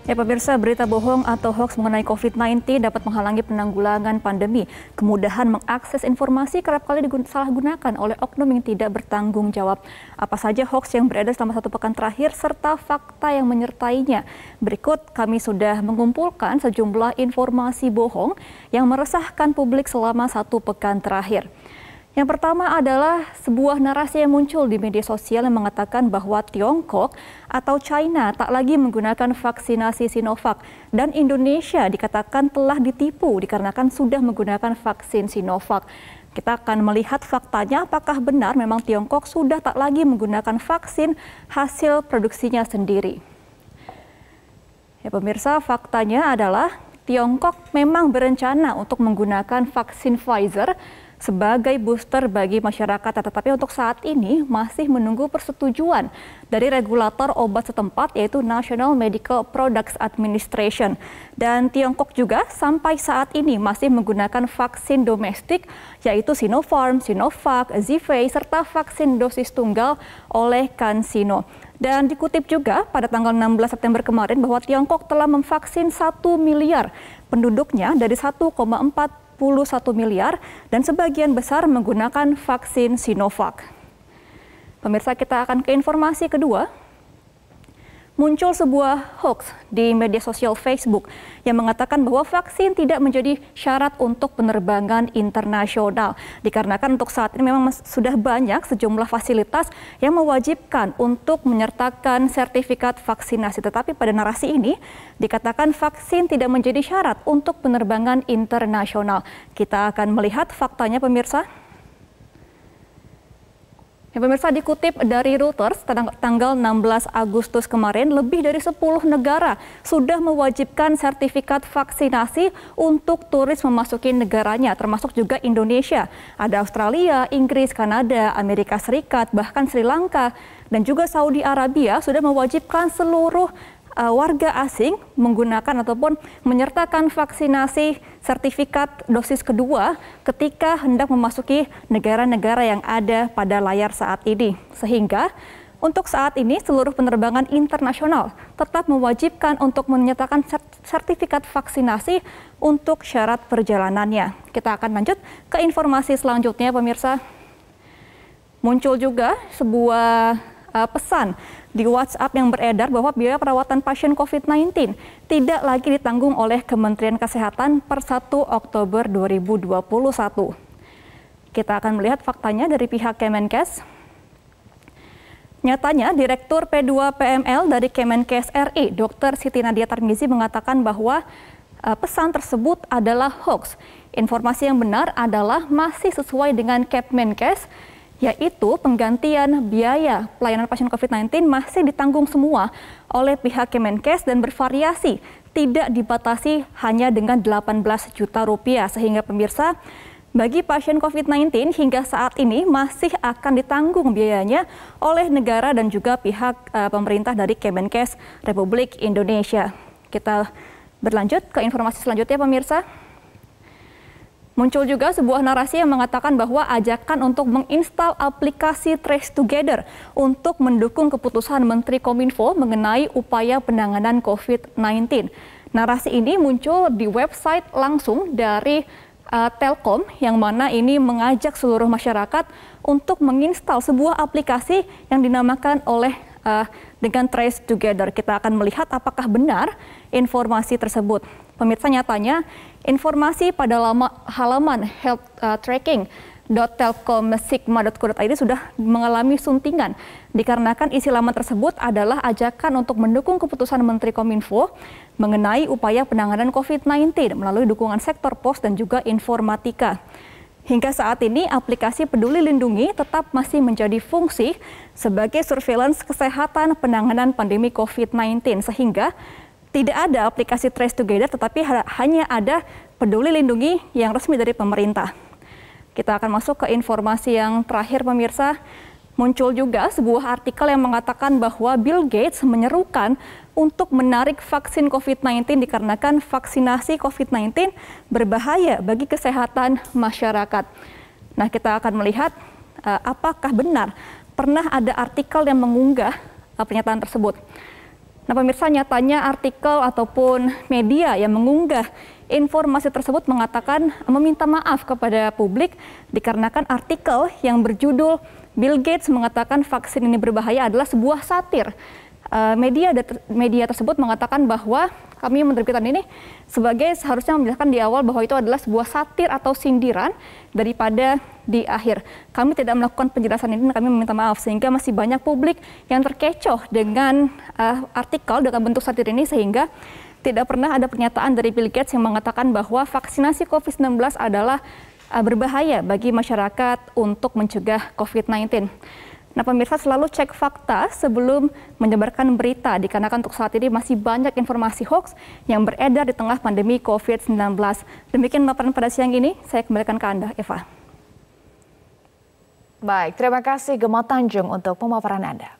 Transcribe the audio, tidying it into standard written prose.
Ya pemirsa, berita bohong atau hoax mengenai COVID-19 dapat menghalangi penanggulangan pandemi. Kemudahan mengakses informasi kerap kali disalahgunakan oleh oknum yang tidak bertanggung jawab. Apa saja hoax yang beredar selama 1 pekan terakhir serta fakta yang menyertainya. Berikut kami sudah mengumpulkan sejumlah informasi bohong yang meresahkan publik selama 1 pekan terakhir. Yang pertama adalah sebuah narasi yang muncul di media sosial yang mengatakan bahwa Tiongkok atau China tak lagi menggunakan vaksinasi Sinovac dan Indonesia dikatakan telah ditipu dikarenakan sudah menggunakan vaksin Sinovac. Kita akan melihat faktanya apakah benar memang Tiongkok sudah tak lagi menggunakan vaksin hasil produksinya sendiri. Ya pemirsa, faktanya adalah Tiongkok memang berencana untuk menggunakan vaksin Pfizer sebagai booster bagi masyarakat, tetapi untuk saat ini masih menunggu persetujuan dari regulator obat setempat yaitu National Medical Products Administration. Dan Tiongkok juga sampai saat ini masih menggunakan vaksin domestik yaitu Sinopharm, Sinovac, Zhifei, serta vaksin dosis tunggal oleh CanSino. Dan dikutip juga pada tanggal 16 September kemarin bahwa Tiongkok telah memvaksin 1 miliar penduduknya dari 1,41 miliar dan sebagian besar menggunakan vaksin Sinovac. Pemirsa, kita akan ke informasi kedua. Muncul sebuah hoax di media sosial Facebook yang mengatakan bahwa vaksin tidak menjadi syarat untuk penerbangan internasional. Dikarenakan untuk saat ini memang sudah banyak sejumlah fasilitas yang mewajibkan untuk menyertakan sertifikat vaksinasi. Tetapi pada narasi ini dikatakan vaksin tidak menjadi syarat untuk penerbangan internasional. Kita akan melihat faktanya pemirsa. Ya, pemirsa, dikutip dari Reuters tanggal 16 Agustus kemarin, lebih dari 10 negara sudah mewajibkan sertifikat vaksinasi untuk turis memasuki negaranya, termasuk juga Indonesia. Ada Australia, Inggris, Kanada, Amerika Serikat, bahkan Sri Lanka, dan juga Saudi Arabia sudah mewajibkan seluruh warga asing menggunakan ataupun menyertakan vaksinasi sertifikat dosis kedua ketika hendak memasuki negara-negara yang ada pada layar saat ini. Sehingga untuk saat ini seluruh penerbangan internasional tetap mewajibkan untuk menyertakan sertifikat vaksinasi untuk syarat perjalanannya. Kita akan lanjut ke informasi selanjutnya pemirsa. Muncul juga sebuah pesan di WhatsApp yang beredar bahwa biaya perawatan pasien COVID-19 tidak lagi ditanggung oleh Kementerian Kesehatan per 1 Oktober 2021. Kita akan melihat faktanya dari pihak Kemenkes. Nyatanya, Direktur P2PML dari Kemenkes RI, Dr. Siti Nadia Tarmizi mengatakan bahwa pesan tersebut adalah hoax. Informasi yang benar adalah masih sesuai dengan Kemenkes, yaitu penggantian biaya pelayanan pasien COVID-19 masih ditanggung semua oleh pihak Kemenkes dan bervariasi, tidak dibatasi hanya dengan 18 juta rupiah. Sehingga pemirsa, bagi pasien COVID-19 hingga saat ini masih akan ditanggung biayanya oleh negara dan juga pihak pemerintah dari Kemenkes Republik Indonesia. Kita berlanjut ke informasi selanjutnya pemirsa. Muncul juga sebuah narasi yang mengatakan bahwa ajakan untuk menginstal aplikasi Trace Together untuk mendukung keputusan Menteri Kominfo mengenai upaya penanganan COVID-19. Narasi ini muncul di website langsung dari Telkom yang mana ini mengajak seluruh masyarakat untuk menginstal sebuah aplikasi yang dinamakan oleh dengan Trace Together. Kita akan melihat apakah benar informasi tersebut. Pemirsa, nyatanya informasi pada halaman health-tracking.telkomsigma.co.id sudah mengalami suntingan dikarenakan isi laman tersebut adalah ajakan untuk mendukung keputusan Menteri Kominfo mengenai upaya penanganan COVID-19 melalui dukungan sektor pos dan juga informatika. Hingga saat ini aplikasi Peduli Lindungi tetap masih menjadi fungsi sebagai surveillance kesehatan penanganan pandemi COVID-19 sehingga tidak ada aplikasi Trace Together, tetapi hanya ada Peduli Lindungi yang resmi dari pemerintah. Kita akan masuk ke informasi yang terakhir pemirsa. Muncul juga sebuah artikel yang mengatakan bahwa Bill Gates menyerukan untuk menarik vaksin COVID-19 dikarenakan vaksinasi COVID-19 berbahaya bagi kesehatan masyarakat. Nah, kita akan melihat apakah benar pernah ada artikel yang mengunggah pernyataan tersebut. Nah, pemirsa, nyatanya artikel ataupun media yang mengunggah informasi tersebut mengatakan meminta maaf kepada publik dikarenakan artikel yang berjudul Bill Gates mengatakan vaksin ini berbahaya adalah sebuah satir. Media tersebut mengatakan bahwa kami menerbitkan ini seharusnya menjelaskan di awal bahwa itu adalah sebuah satir atau sindiran daripada di akhir. Kami tidak melakukan penjelasan ini dan kami meminta maaf, sehingga masih banyak publik yang terkecoh dengan artikel dengan bentuk satir ini, sehingga tidak pernah ada pernyataan dari Bill Gates yang mengatakan bahwa vaksinasi COVID-19 adalah berbahaya bagi masyarakat untuk mencegah COVID-19. Nah, pemirsa, selalu cek fakta sebelum menyebarkan berita, dikarenakan untuk saat ini masih banyak informasi hoax yang beredar di tengah pandemi COVID-19. Demikian laporan pada siang ini, saya kembalikan ke Anda, Eva. Baik, terima kasih Gemma Tanjung untuk pemaparan Anda.